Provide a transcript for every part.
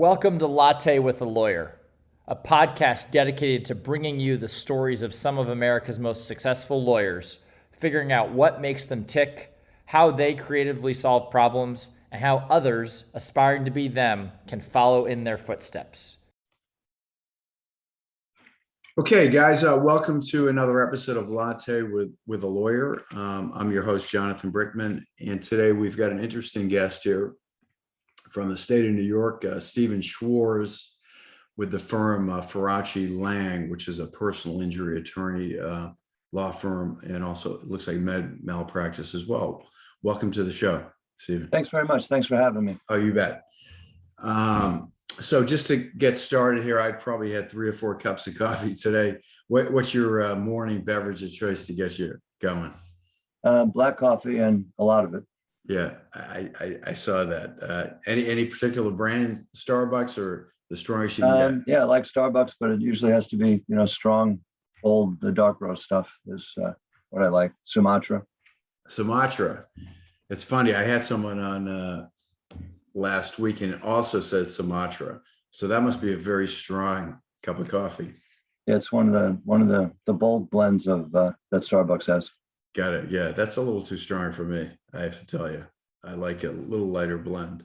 Welcome to Latte with a Lawyer, a podcast dedicated to bringing you the stories of some of America's most successful lawyers, figuring out what makes them tick, how they creatively solve problems, and how others aspiring to be them can follow in their footsteps. Okay, guys, welcome to another episode of Latte with a Lawyer. I'm your host, Jonathan Brickman, and today we've got an interesting guest here from the state of New York, Stephen Schwarz, with the firm Faraci Lang, which is a personal injury attorney law firm, and also it looks like med malpractice as well. Welcome to the show, Stephen. Thanks very much. Thanks for having me. Oh, you bet. So just to get started here, I probably had 3 or 4 cups of coffee today. What's your morning beverage of choice to get you going? Black coffee and a lot of it. Yeah, I saw that. Any particular brand, Starbucks or the strongest you can get? Yeah, I like Starbucks, but it usually has to be, strong, bold, the dark roast stuff is what I like. Sumatra. It's funny. I had someone on last week and it also says Sumatra. So that must be a very strong cup of coffee. Yeah, it's one of the bold blends of that Starbucks has. Got it. Yeah, that's a little too strong for me, I have to tell you. I like a little lighter blend.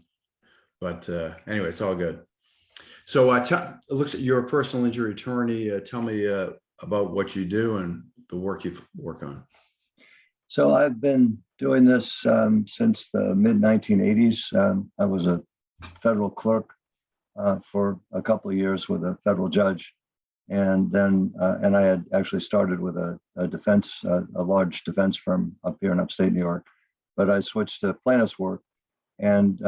But anyway, it's all good. So it looks like you're a personal injury attorney. Tell me about what you do and the work you work on. So I've been doing this since the mid-1980s. I was a federal clerk for a couple of years with a federal judge. And then, and I had actually started with a large defense firm up here in upstate New York, but I switched to plaintiff's work. And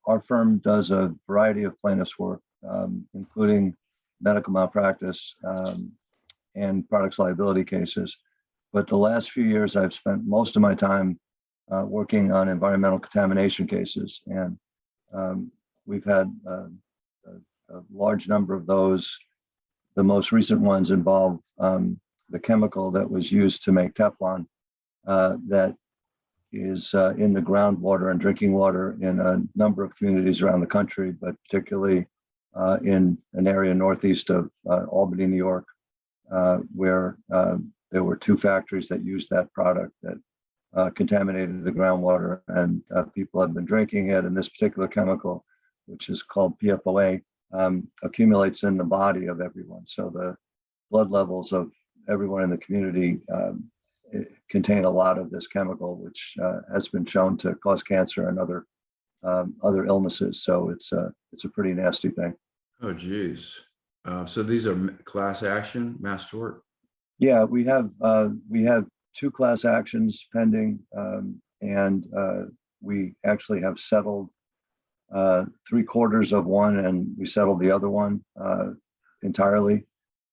our firm does a variety of plaintiff's work, including medical malpractice and products liability cases. But the last few years, I've spent most of my time working on environmental contamination cases. And we've had a large number of those. The most recent ones involve the chemical that was used to make Teflon that is in the groundwater and drinking water in a number of communities around the country, but particularly in an area northeast of Albany, New York, where there were 2 factories that used that product that contaminated the groundwater, and people have been drinking it. And this particular chemical, which is called PFOA, accumulates in the body of everyone. So the blood levels of everyone in the community contain a lot of this chemical, which has been shown to cause cancer and other illnesses. So it's a pretty nasty thing. Oh, geez. So these are class action, mass tort? Yeah, we have 2 class actions pending, and we actually have settled 3/4 of one, and we settled the other one entirely.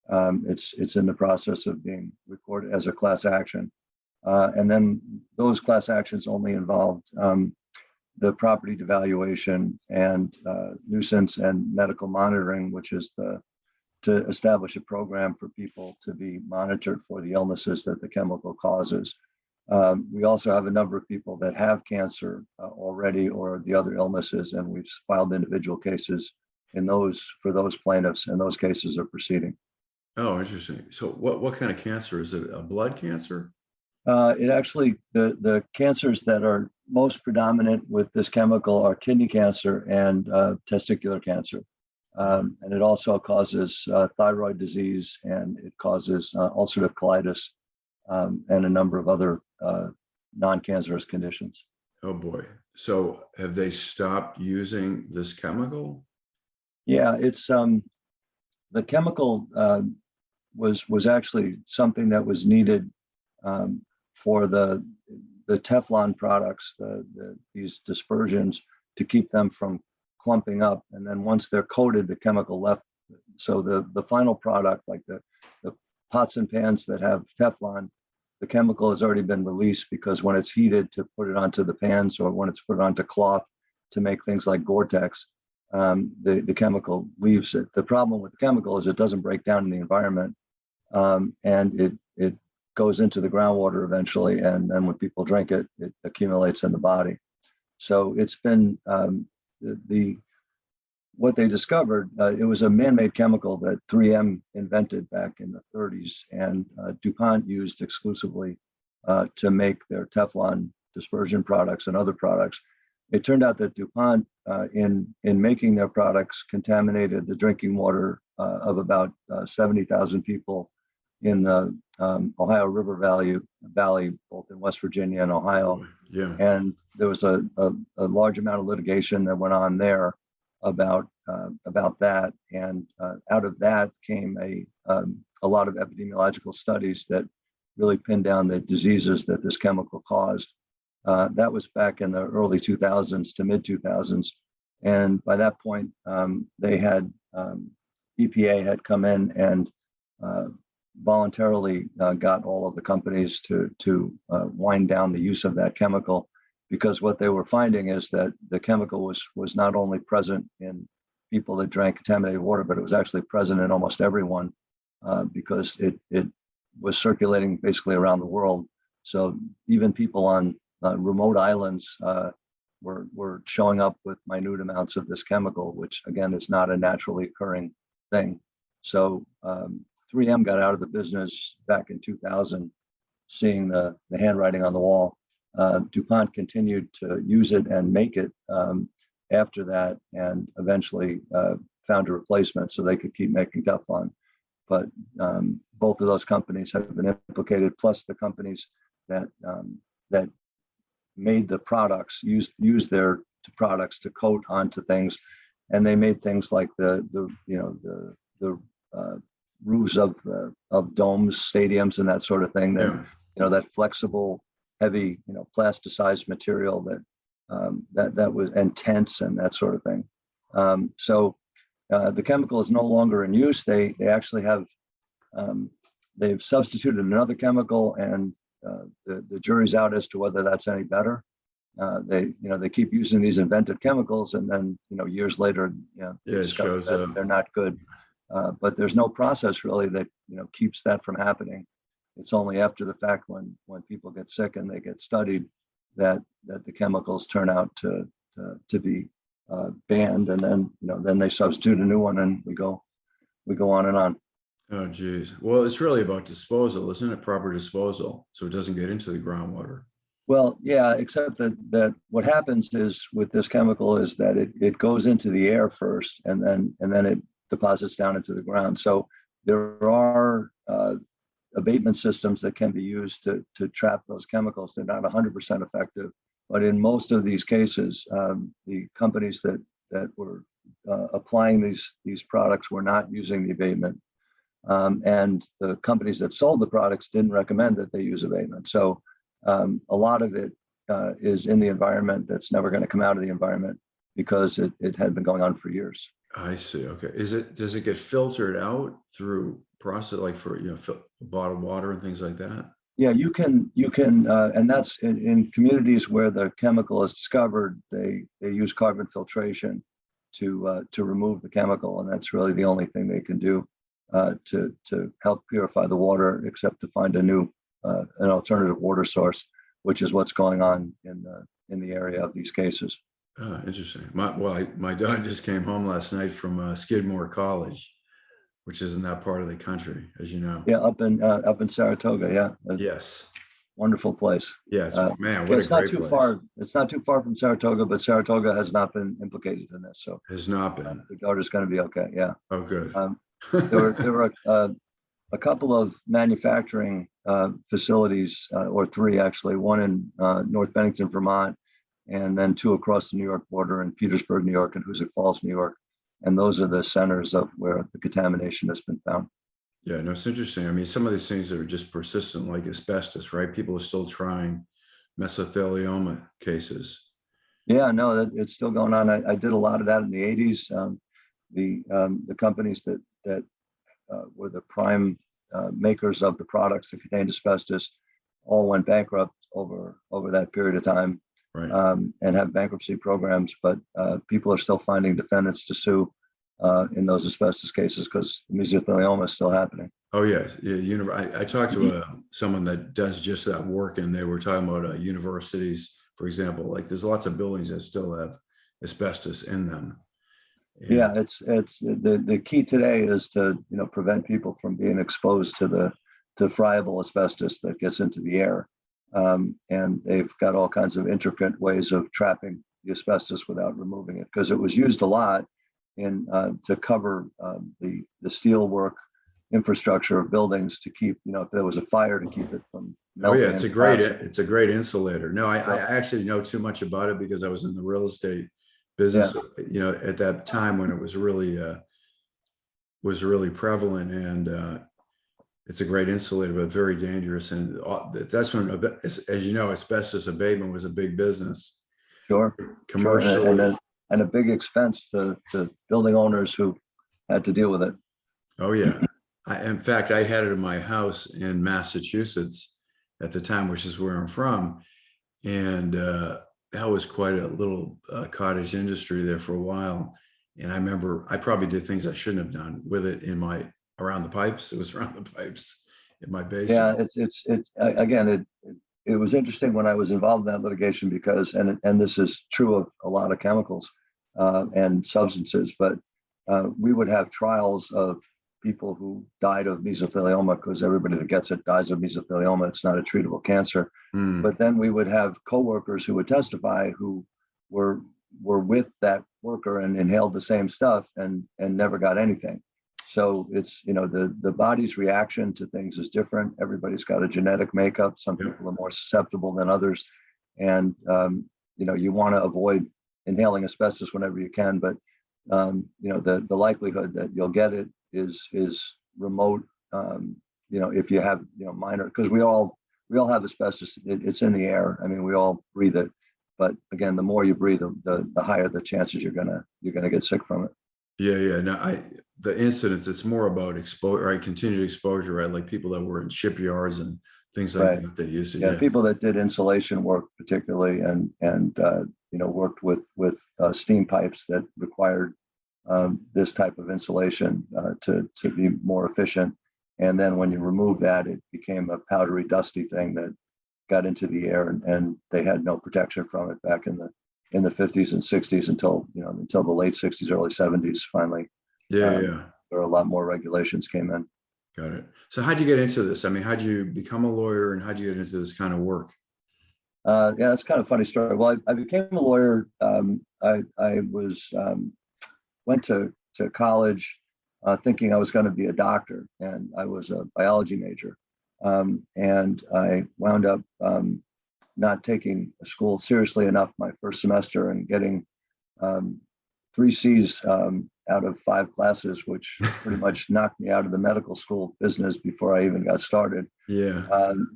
It's in the process of being recorded as a class action. And then those class actions only involved the property devaluation and nuisance and medical monitoring, which is to establish a program for people to be monitored for the illnesses that the chemical causes. We also have a number of people that have cancer already or the other illnesses, and we've filed individual cases for those plaintiffs, and those cases are proceeding. Oh, interesting. So what kind of cancer? Is it a blood cancer? It actually, the cancers that are most predominant with this chemical are kidney cancer and testicular cancer. And it also causes thyroid disease, and it causes ulcerative colitis and a number of other non-cancerous conditions. Oh boy. So have they stopped using this chemical? Yeah, it's the chemical was actually something that was needed for the Teflon products, these dispersions, to keep them from clumping up. And then once they're coated, the chemical left. So the final product, like the pots and pans that have Teflon, the chemical has already been released, because when it's heated to put it onto the pans, or when it's put onto cloth to make things like Gore-Tex, the chemical leaves it. The problem with the chemical is it doesn't break down in the environment, and it goes into the groundwater eventually, and then when people drink it, it accumulates in the body. So it's been the what they discovered, it was a man-made chemical that 3M invented back in the 30s, and DuPont used exclusively to make their Teflon dispersion products and other products. It turned out that DuPont, in making their products, contaminated the drinking water of about 70,000 people in the Ohio River Valley, both in West Virginia and Ohio. Yeah. And there was a large amount of litigation that went on there about that, and out of that came a lot of epidemiological studies that really pinned down the diseases that this chemical caused. That was back in the early 2000s to mid 2000s, and by that point, they had EPA had come in and voluntarily got all of the companies to wind down the use of that chemical, because what they were finding is that the chemical was not only present in people that drank contaminated water, but it was actually present in almost everyone, because it was circulating basically around the world. So even people on remote islands were showing up with minute amounts of this chemical, which again is not a naturally occurring thing. So 3M got out of the business back in 2000, seeing the handwriting on the wall. DuPont continued to use it and make it after that, and eventually found a replacement so they could keep making Teflon. But both of those companies have been implicated, plus the companies that made the products, used their products to coat onto things, and they made things like the roofs of domes, stadiums, and that sort of thing. That that flexible, heavy, plasticized material that was, and tents and that sort of thing. So the chemical is no longer in use. They actually have they've substituted another chemical, and the jury's out as to whether that's any better. They keep using these invented chemicals, and then years later, it shows that they're not good. But there's no process really that keeps that from happening. It's only after the fact, when people get sick and they get studied, that the chemicals turn out to be banned, and then they substitute a new one, and we go on and on. Oh, geez. Well, it's really about disposal, isn't it? Proper disposal, so it doesn't get into the groundwater. Well, yeah, except that what happens is with this chemical is that it goes into the air first, and then it deposits down into the ground. So there are abatement systems that can be used to trap those chemicals. They're not 100% effective, but in most of these cases, the companies that were applying these products were not using the abatement, and the companies that sold the products didn't recommend that they use abatement. So a lot of it is in the environment that's never going to come out of the environment, because it had been going on for years. I see. Okay. Does it get filtered out through process, like for bottled water and things like that? Yeah, you can, and that's in communities where the chemical is discovered. They use carbon filtration to remove the chemical, and that's really the only thing they can do to help purify the water, except to find an alternative water source, which is what's going on in the area of these cases. Interesting. My daughter just came home last night from Skidmore College, which is in that part of the country, as you know. Yeah, up in Saratoga. Yeah. Yes. Wonderful place. Yes, man. What it's a not great too place. far. It's not too far from Saratoga, but Saratoga has not been implicated in this. So has not been. The daughter's going to be okay. Yeah. Oh, good. There were a couple of manufacturing facilities, or three actually. One in North Bennington, Vermont, and then two across the New York border in Petersburg, New York, and Hoosick Falls, New York. And those are the centers of where the contamination has been found. Yeah, no, it's interesting. I mean, some of these things that are just persistent, like asbestos, right? People are still trying mesothelioma cases. Yeah, no, it's still going on. I did a lot of that in the 80s. The companies that were the prime makers of the products that contained asbestos all went bankrupt over that period of time. Right. And have bankruptcy programs, but people are still finding defendants to sue in those asbestos cases, because mesothelioma is still happening. Oh, yes. Yeah, I talked to someone that does just that work, and they were talking about universities, for example. Like, there's lots of buildings that still have asbestos in them. Yeah, it's the key today is to prevent people from being exposed to friable asbestos that gets into the air, and they've got all kinds of intricate ways of trapping the asbestos without removing it, because it was used a lot in to cover the steel work infrastructure of buildings to keep, if there was a fire, to keep it from Oh melting. yeah, it's a great insulator. No, I actually know too much about it because I was in the real estate business, at that time when it was really prevalent, and it's a great insulator, but very dangerous. And that's when, as you know, asbestos abatement was a big business. Sure. Commercially. And a big expense to building owners who had to deal with it. Oh yeah. In fact, I had it in my house in Massachusetts at the time, which is where I'm from. And that was quite a little cottage industry there for a while. And I remember I probably did things I shouldn't have done with it around the pipes. It was around the pipes in my basement. Yeah, it was interesting when I was involved in that litigation because, and this is true of a lot of chemicals and substances, but we would have trials of people who died of mesothelioma, because everybody that gets it dies of mesothelioma. It's not a treatable cancer. But then we would have coworkers who would testify who were with that worker and inhaled the same stuff and never got anything. So it's, the body's reaction to things is different. Everybody's got a genetic makeup. Some people are more susceptible than others. And, you want to avoid inhaling asbestos whenever you can, but, the likelihood that you'll get it is remote, if you have, minor, because we all have asbestos. It's in the air. I mean, we all breathe it. But again, the more you breathe, the higher the chances you're gonna get sick from it. Yeah. No, the incidents, it's more about exposure, right? Continued exposure, right? Like people that were in shipyards and things like that. They used to, yeah, people that did insulation work particularly, and worked with steam pipes that required this type of insulation to be more efficient. And then when you remove that, it became a powdery, dusty thing that got into the air, and they had no protection from it back in the 50s and 60s until the late 60s, early 70s. Finally, where a lot more regulations came in. Got it. So how'd you get into this? I mean, how'd you become a lawyer, and how'd you get into this kind of work? Yeah, it's kind of a funny story. Well, I became a lawyer. I went to college thinking I was going to be a doctor, and I was a biology major. And I wound up not taking school seriously enough my first semester and getting 3 C's out of 5 classes, which pretty much knocked me out of the medical school business before I even got started. Yeah.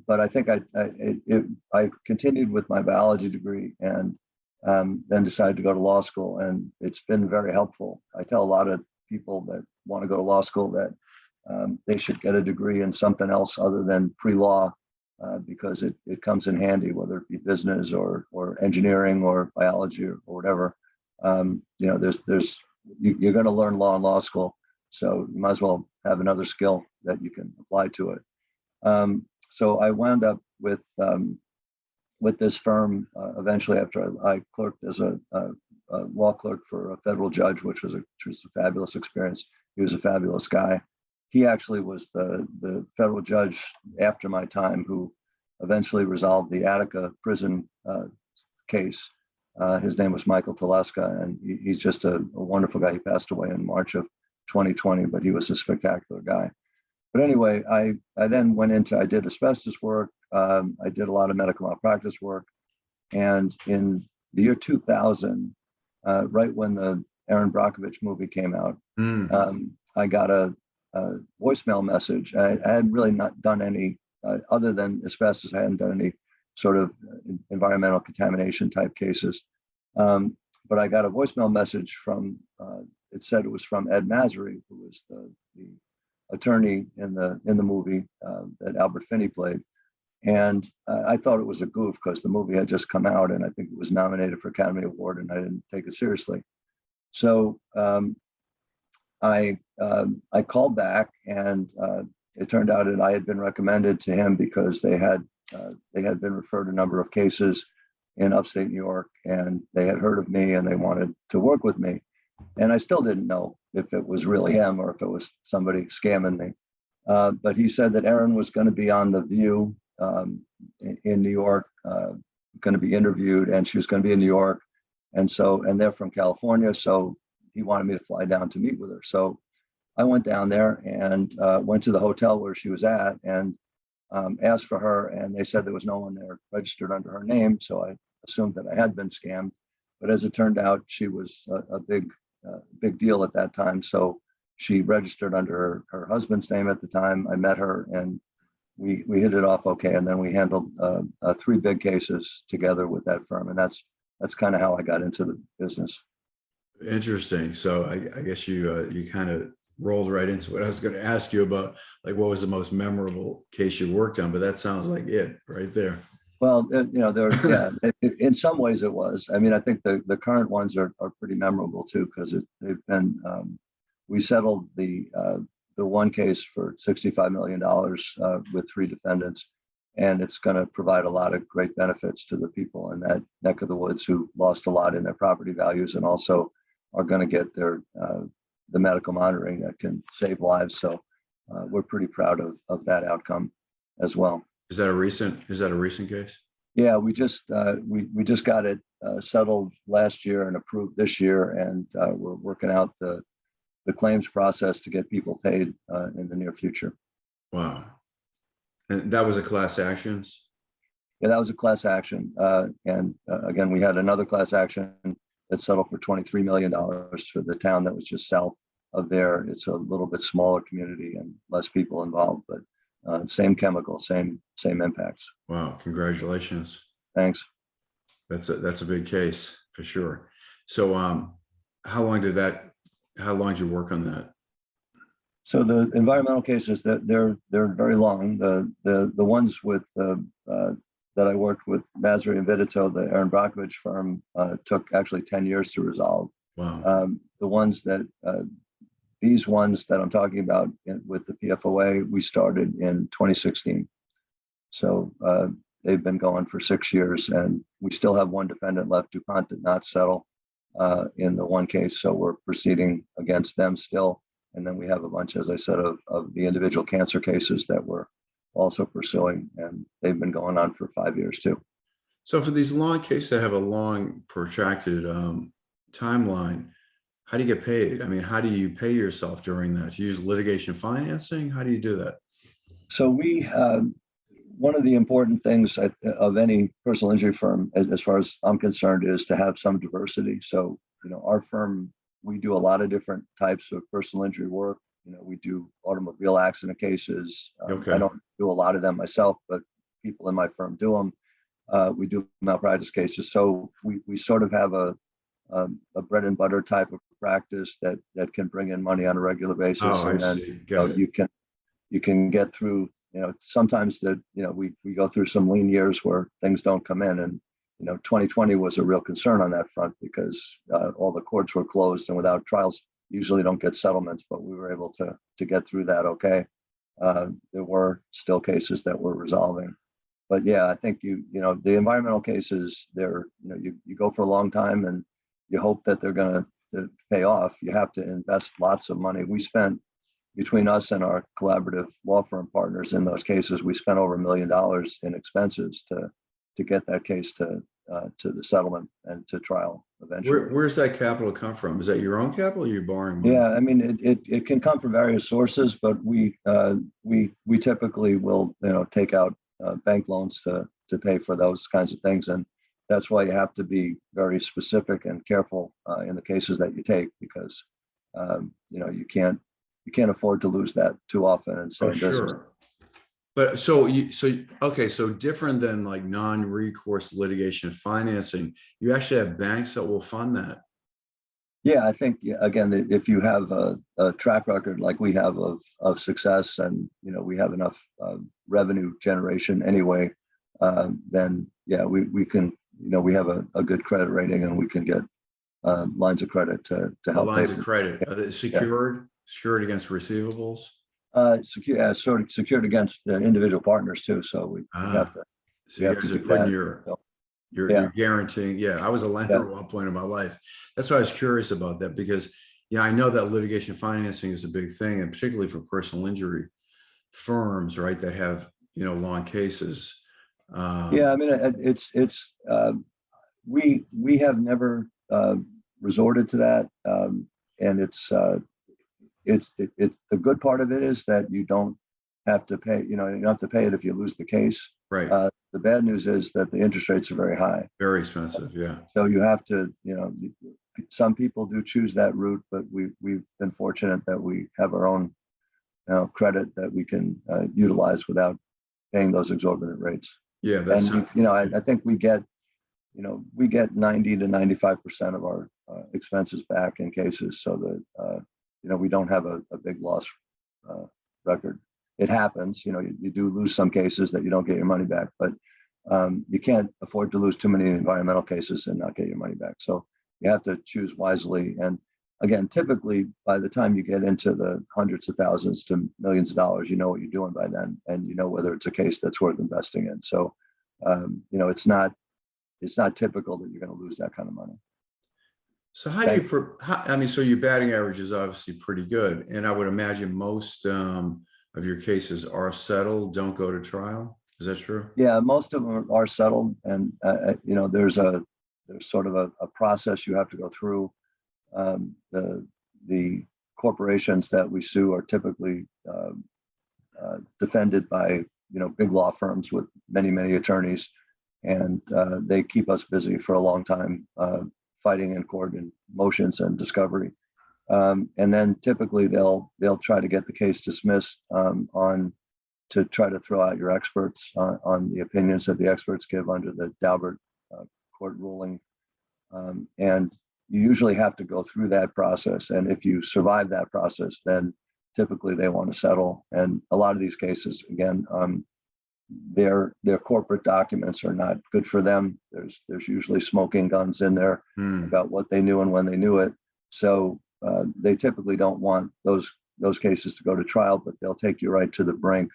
But I think I continued with my biology degree, and then decided to go to law school, and it's been very helpful. I tell a lot of people that want to go to law school that they should get a degree in something else other than pre-law, because it comes in handy, whether it be business or engineering or biology or whatever. You're going to learn law in law school, so you might as well have another skill that you can apply to it. So I wound up with this firm eventually, after I clerked as a law clerk for a federal judge, which was a fabulous experience. He was a fabulous guy. He actually was the federal judge after my time who eventually resolved the Attica prison case. His name was Michael Teleska, and he's just a wonderful guy. He passed away in March of 2020, but he was a spectacular guy. But anyway, I then I did asbestos work. I did a lot of medical malpractice work. And in the year 2000, right when the Erin Brockovich movie came out, I got a voicemail message. I had really not done any, other than asbestos, I hadn't done any sort of environmental contamination type cases. But I got a voicemail message from, it said it was from Ed Masry, who was the attorney in the movie that Albert Finney played. And I thought it was a goof because the movie had just come out, and I think it was nominated for Academy Award, and I didn't take it seriously. So I called back, and it turned out that I had been recommended to him because they had been referred a number of cases in upstate New York, and they had heard of me and they wanted to work with me. And I still didn't know if it was really him or if it was somebody scamming me. But he said that Erin was going to be on The View in New York, going to be interviewed, and she was going to be in New York. And they're from California. So he wanted me to fly down to meet with her. So I went down there and went to the hotel where she was at and asked for her. And they said there was no one there registered under her name. So I assumed that I had been scammed. But as it turned out, she was a big deal at that time. So she registered under her husband's name at the time. I met her and we hit it off okay. And then we handled 3 big cases together with that firm. And that's kind of how I got into the business. Interesting. So I guess you kind of rolled right into what I was going to ask you about, like what was the most memorable case you worked on, but that sounds like it right there. Well, in some ways it was. I mean, I think the current ones are pretty memorable too, because they've been, we settled the one case for $65 million with 3 defendants, and it's going to provide a lot of great benefits to the people in that neck of the woods who lost a lot in their property values, and also are going to get their the medical monitoring that can save lives. So we're pretty proud of that outcome as well. Is that a recent case? Yeah, we just got it settled last year and approved this year, and we're working out the claims process to get people paid in the near future. Wow. And that was a class actions? Yeah, that was a class action. And again, we had another class action that settled for $23 million for the town that was just south of there. It's a little bit smaller community and less people involved, but same chemical, same impacts. Wow, congratulations. Thanks. That's a big case for sure. So how long did you work on that? So the environmental cases, they're very long. The ones with that I worked with Masry and Vidito, the Erin Brockovich firm, took actually 10 years to resolve. Wow. The ones that these ones that I'm talking about with the PFOA, we started in 2016. So they've been going for 6 years, and we still have one defendant left. DuPont did not settle in the one case, so we're proceeding against them still. And then we have a bunch, as I said, of the individual cancer cases that we're also pursuing, and they've been going on for 5 years too. So for these long cases that have a long, protracted timeline, how do you get paid? I mean, how do you pay yourself during that? Do you use litigation financing? How do you do that? So we, one of the important things of any personal injury firm, as far as I'm concerned, is to have some diversity. So, our firm, we do a lot of different types of personal injury work. We do automobile accident cases. Okay. I don't do a lot of them myself, but people in my firm do them. We do malpractice cases. So we sort of have a bread and butter type of practice that can bring in money on a regular basis. Oh, and I then see. you can get through, sometimes we go through some lean years where things don't come in, and 2020 was a real concern on that front because all the courts were closed, and without trials, usually don't get settlements, but we were able to get through that okay. There were still cases that we're resolving. But yeah, I think the environmental cases, you go for a long time and you hope that they're going to pay off. You have to invest lots of money. We spent, between us and our collaborative law firm partners in those cases, we spent over $1 million in expenses to get that case to the settlement and to trial eventually. Where's that capital come from? Is that your own capital or are you borrowing money? Yeah, I mean, it can come from various sources, but we typically will take out bank loans to pay for those kinds of things, and that's why you have to be very specific and careful in the cases that you take, because you can't afford to lose that too often and stay in business. Sure. But so different than like non-recourse litigation financing, you actually have banks that will fund that. Yeah, I think, again, if you have a track record like we have of success, and we have enough revenue generation anyway, then yeah, we can, we have a good credit rating, and we can get lines of credit to help. Lines of credit, are they secured? Secured against receivables? Sort of secured against the individual partners too. So we have to. So you guys are putting You're guaranteeing. Yeah, I was a lender at one point in my life. That's why I was curious about that, because I know that litigation financing is a big thing, and particularly for personal injury firms, right, that have long cases. Yeah, I mean, we have never resorted to that, and the good part of it is that you don't have to pay. You don't have to pay it if you lose the case. Right. The bad news is that the interest rates are very high. Very expensive. Yeah. So you have to, some people do choose that route, but we've been fortunate that we have our own credit that we can utilize without paying those exorbitant rates. Yeah, that's I think we get 90 to 95% of our expenses back in cases, so that we don't have a big loss record. It happens, you do lose some cases that you don't get your money back, but you can't afford to lose too many environmental cases and not get your money back. So you have to choose wisely. And again, typically by the time you get into the hundreds of thousands to millions of dollars, you know what you're doing by then, and you know whether it's a case that's worth investing in. So it's not typical that you're going to lose that kind of money. So so your batting average is obviously pretty good, and I would imagine most of your cases are settled, don't go to trial. Is that true? Yeah, most of them are settled, and there's sort of a process you have to go through. The corporations that we sue are typically defended by big law firms with many attorneys, and they keep us busy for a long time, fighting in court and motions and discovery. And then typically they'll try to get the case dismissed to try to throw out your experts on the opinions that the experts give under the Daubert court ruling. And you usually have to go through that process. And if you survive that process, then typically they want to settle. And a lot of these cases, again, their corporate documents are not good for them. There's usually smoking guns in there about what they knew and when they knew it. So they typically don't want those cases to go to trial, but they'll take you right to the brink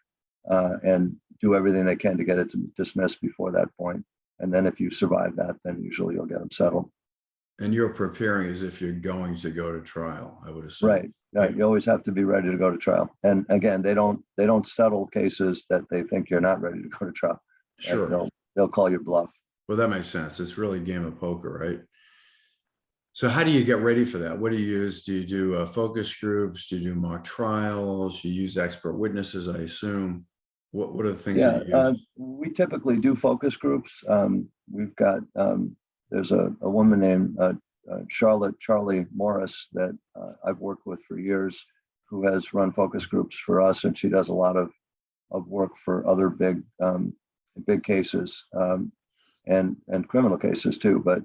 and do everything they can to get it dismissed before that point. And then if you survive that, then usually you'll get them settled. And you're preparing as if you're going to go to trial, I would assume. Right. You always have to be ready to go to trial. And again, they don't settle cases that they think you're not ready to go to trial. Sure. They'll call your bluff. Well, that makes sense. It's really a game of poker, right? So how do you get ready for that? What do you use? Do you do focus groups? Do you do mock trials? Do you use expert witnesses, I assume? What are the things that you use? We typically do focus groups. We've got, there's a woman named Charlie Morris that I've worked with for years, who has run focus groups for us, and she does a lot of work for other big cases and criminal cases too. But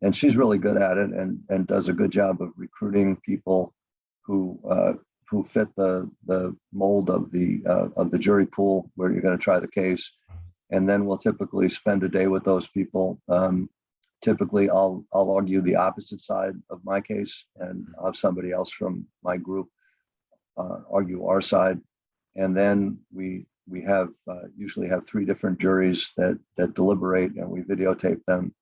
and she's really good at it and does a good job of recruiting people who fit the mold of the jury pool where you're going to try the case. And then we'll typically spend a day with those people. Typically, I'll argue the opposite side of my case, and I'll have somebody else from my group argue our side. And then we usually have 3 different juries that deliberate, and we videotape them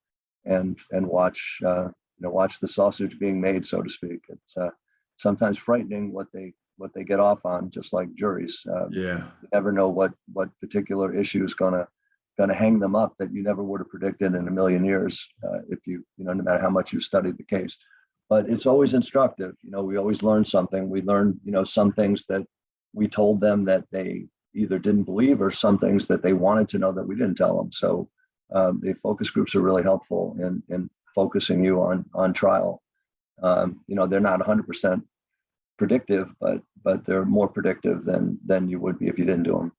and watch the sausage being made, so to speak. It's sometimes frightening what they get off on, just like juries. You never know what particular issue is gonna hang them up that you never would have predicted in a million years, if no matter how much you studied the case. But it's always instructive. We always learn something. We learn some things that we told them that they either didn't believe, or some things that they wanted to know that we didn't tell them. So the focus groups are really helpful in focusing you on trial. They're not 100% predictive, but they're more predictive than you would be if you didn't do them.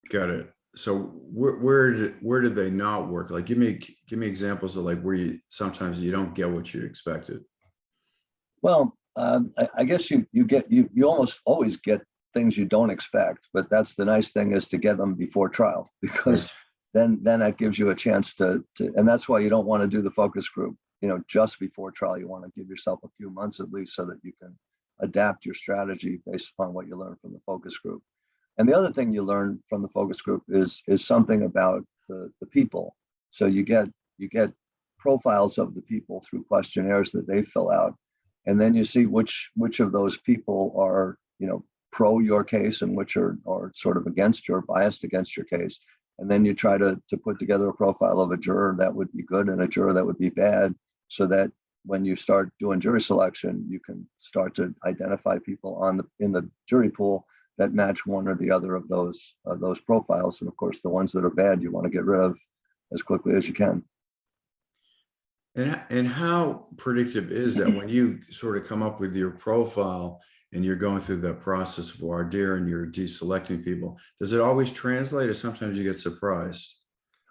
Got it. So where did they not work? Like, give me examples of like where sometimes you don't get what you expected. Well, I guess you almost always get things you don't expect, but that's the nice thing, is to get them before trial, because then that gives you a chance to, and that's why you don't want to do the focus group, just before trial. You want to give yourself a few months at least, so that you can adapt your strategy based upon what you learn from the focus group. And the other thing you learn from the focus group is something about the people. So you get profiles of the people through questionnaires that they fill out, and then you see which of those people are, pro your case and which are sort of against your, biased against your case. And then you try to put together a profile of a juror that would be good and a juror that would be bad, so that when you start doing jury selection, you can start to identify people in the jury pool that match one or the other of those profiles. And of course, the ones that are bad, you want to get rid of as quickly as you can. And how predictive is that when you sort of come up with your profile and you're going through the process of voir dire and you're deselecting people? Does it always translate, or sometimes you get surprised?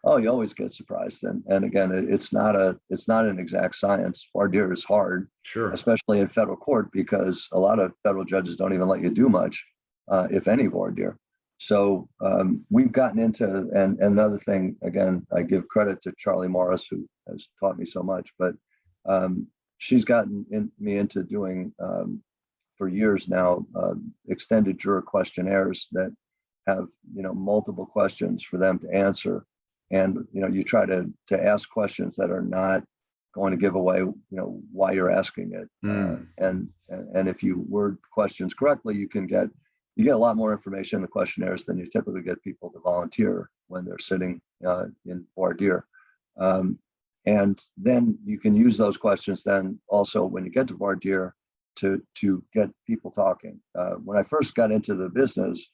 Oh, you always get surprised. And again, it's not an exact science. Voir dire is hard, Sure. especially in federal court, because a lot of federal judges don't even let you do much, if any, voir dire. So we've gotten into, and another thing, again, I give credit to Charlie Morris, who has taught me so much, but she's gotten me into doing, for years now, extended juror questionnaires that have, multiple questions for them to answer. And, you try to ask questions that are not going to give away, why you're asking it. And if you word questions correctly, you get a lot more information in the questionnaires than you typically get people to volunteer when they're sitting in voir dire. And then you can use those questions then also when you get to voir dire to get people talking. When I first got into the business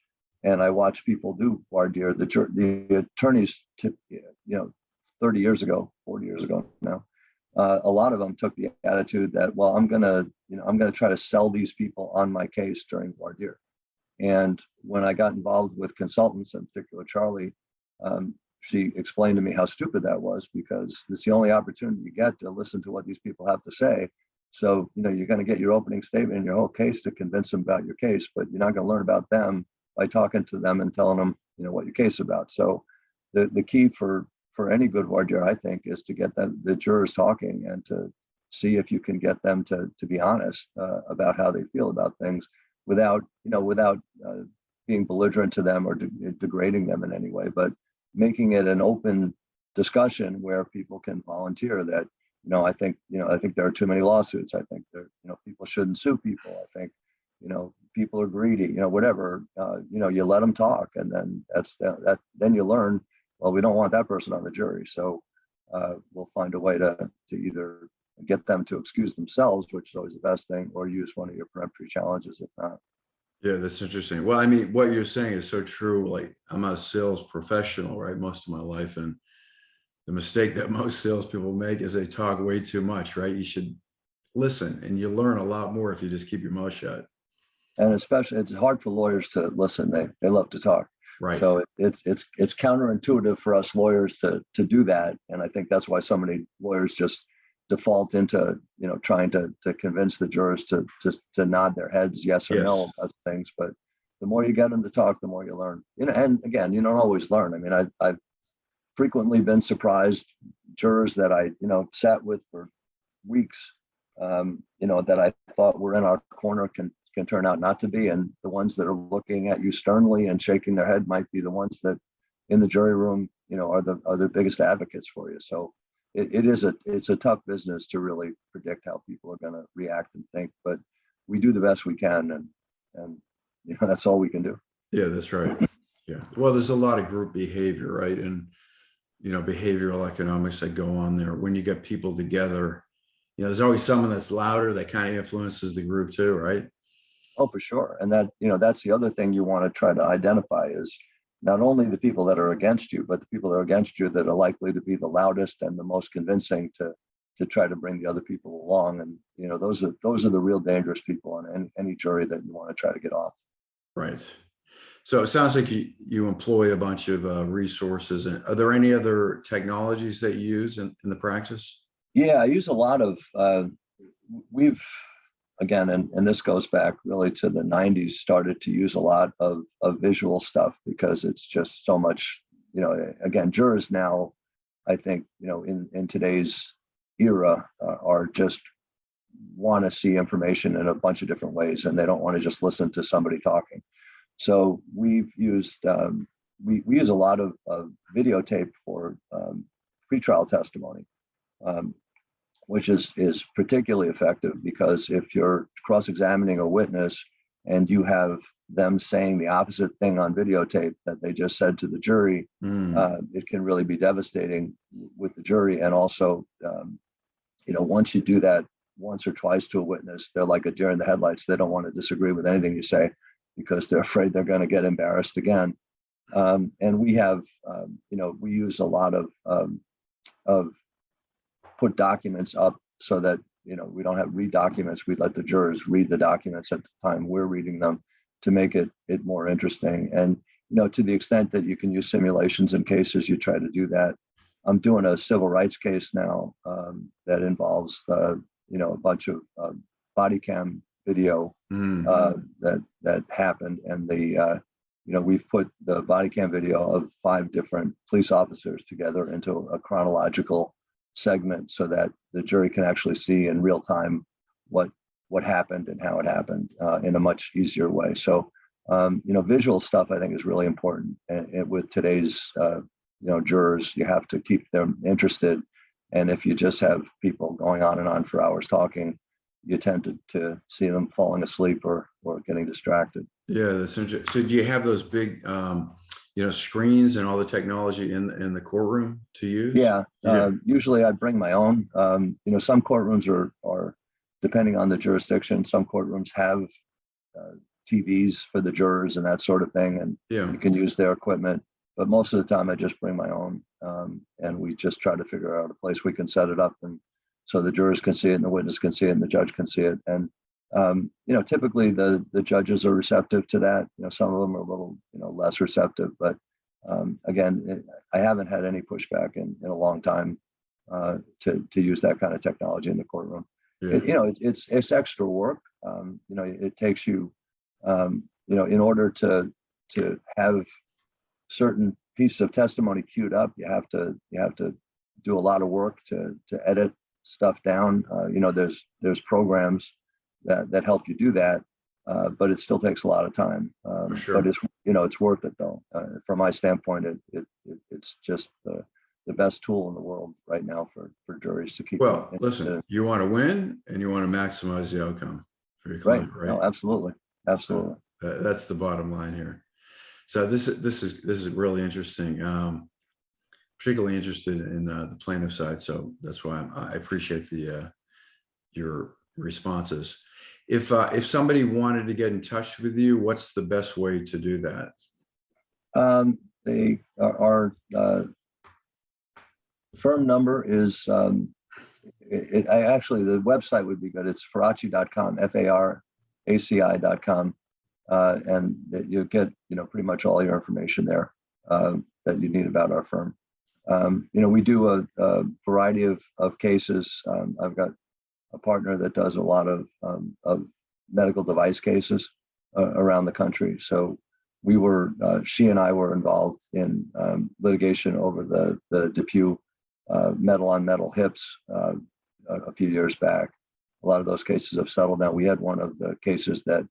and I watched people do voir dire, the attorneys, 30 years ago, 40 years ago now, a lot of them took the attitude that, well, I'm gonna try to sell these people on my case during voir dire. And when I got involved with consultants, in particular Charlie, she explained to me how stupid that was, because it's the only opportunity you get to listen to what these people have to say. So, you're going to get your opening statement and your whole case to convince them about your case, but you're not going to learn about them by talking to them and telling them, what your case is about. So the key for any good voir dire, I think, is to get the jurors talking and to see if you can get them to be honest about how they feel about things, without being belligerent to them or degrading them in any way, but making it an open discussion where people can volunteer that, I think there are too many lawsuits. I think there, people shouldn't sue people. I think, people are greedy, whatever, you let them talk, and then then you learn, well, we don't want that person on the jury. So we'll find a way to either get them to excuse themselves, which is always the best thing, or use one of your peremptory challenges if not. Yeah, that's interesting. Well, I mean, what you're saying is so true. Like, I'm a sales professional, right, most of my life, and the mistake that most salespeople make is they talk way too much, right? You should listen, and you learn a lot more if you just keep your mouth shut. And especially, it's hard for lawyers to listen. They love to talk. Right. So it's counterintuitive for us lawyers to do that. And I think that's why so many lawyers just default into, trying to convince the jurors to nod their heads yes or no about things. But the more you get them to talk, the more you learn. And again, you don't always learn. I mean, I've frequently been surprised, jurors that I sat with for weeks, that I thought were in our corner can turn out not to be, and the ones that are looking at you sternly and shaking their head might be the ones that in the jury room are the biggest advocates for you. So it's a tough business to really predict how people are going to react and think, but we do the best we can, and that's all we can do. Yeah, that's right. Yeah, well, there's a lot of group behavior, right? And behavioral economics that go on there. When you get people together, there's always someone that's louder that kind of influences the group too, right? Oh, for sure. And that, that's the other thing you want to try to identify is not only the people that are against you, but the people that are against you that are likely to be the loudest and the most convincing to try to bring the other people along. And, those are the real dangerous people on any jury that you want to try to get off. Right. So it sounds like you employ a bunch of resources. And are there any other technologies that you use in the practice? Yeah, I use a lot of, we've, again, and this goes back really to the 90s, started to use a lot of visual stuff because it's just so much, again, jurors now, I think, in today's era are just want to see information in a bunch of different ways, and they don't want to just listen to somebody talking. So we've used, we use a lot of videotape for pretrial testimony, which is particularly effective because if you're cross-examining a witness and you have them saying the opposite thing on videotape that they just said to the jury, it can really be devastating with the jury. And also, once you do that once or twice to a witness, they're like a deer in the headlights. They don't want to disagree with anything you say because they're afraid they're going to get embarrassed again. And we have, we use a lot of put documents up so that, we don't have read documents. We let the jurors read the documents at the time we're reading them to make it more interesting. And, to the extent that you can use simulations in cases, you try to do that. I'm doing a civil rights case now that involves, a bunch of body cam video that happened. And we've put the body cam video of 5 different police officers together into a chronological segment so that the jury can actually see in real time what happened and how it happened in a much easier way. So, visual stuff I think is really important. And with today's, jurors, you have to keep them interested. And if you just have people going on and on for hours talking, you tend to see them falling asleep or getting distracted. Yeah, that's interesting. So do you have those big, screens and all the technology in the courtroom to use? Yeah, usually I bring my own. Some courtrooms are depending on the jurisdiction. Some courtrooms have TVs for the jurors and that sort of thing, and you can use their equipment. But most of the time, I just bring my own, and we just try to figure out a place we can set it up, and so the jurors can see it, and the witness can see it, and the judge can see it. And typically the judges are receptive to that. Some of them are a little less receptive, but again, I haven't had any pushback in a long time to use that kind of technology in the courtroom. Yeah. It's extra work. It takes you, in order to have certain pieces of testimony queued up, you have to do a lot of work to edit stuff down. There's programs that help you do that, but it still takes a lot of time. For sure. But it's worth it though. From my standpoint, it's just the best tool in the world right now for juries to keep. Well, listen, you want to win and you want to maximize the outcome for your client, right? No, absolutely. So that's the bottom line here. So this is really interesting. Particularly interested in the plaintiff side, so that's why I appreciate your responses. If somebody wanted to get in touch with you, what's the best way to do that? Our firm number is actually the website would be good. It's faraci.com, FARACI.com, and you get pretty much all your information there that you need about our firm. We do a variety of cases. I've got a partner that does a lot of medical device cases around the country. So she and I were involved in litigation over the DePuy metal on metal hips a few years back. A lot of those cases have settled now. We had one of the cases that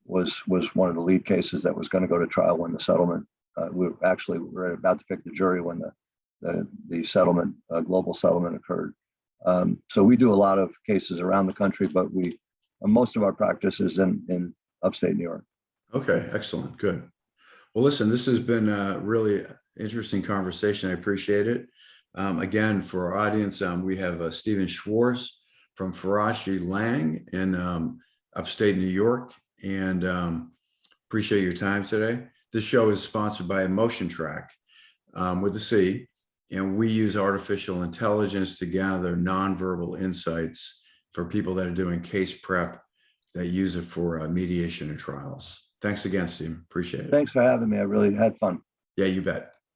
was one of the lead cases that was going to go to trial when the settlement. We were about to pick the jury when the settlement, global settlement occurred. So we do a lot of cases around the country, but most of our practice is in upstate New York. Okay, excellent, good. Well, listen, this has been a really interesting conversation. I appreciate it. Again, for our audience, we have Stephen Schwarz from Faraci Lang in upstate New York, and appreciate your time today. This show is sponsored by EmotionTrac with a C. And we use artificial intelligence to gather nonverbal insights for people that are doing case prep that use it for mediation and trials. Thanks again, Steve. Appreciate it. Thanks for having me. I really had fun. Yeah, you bet.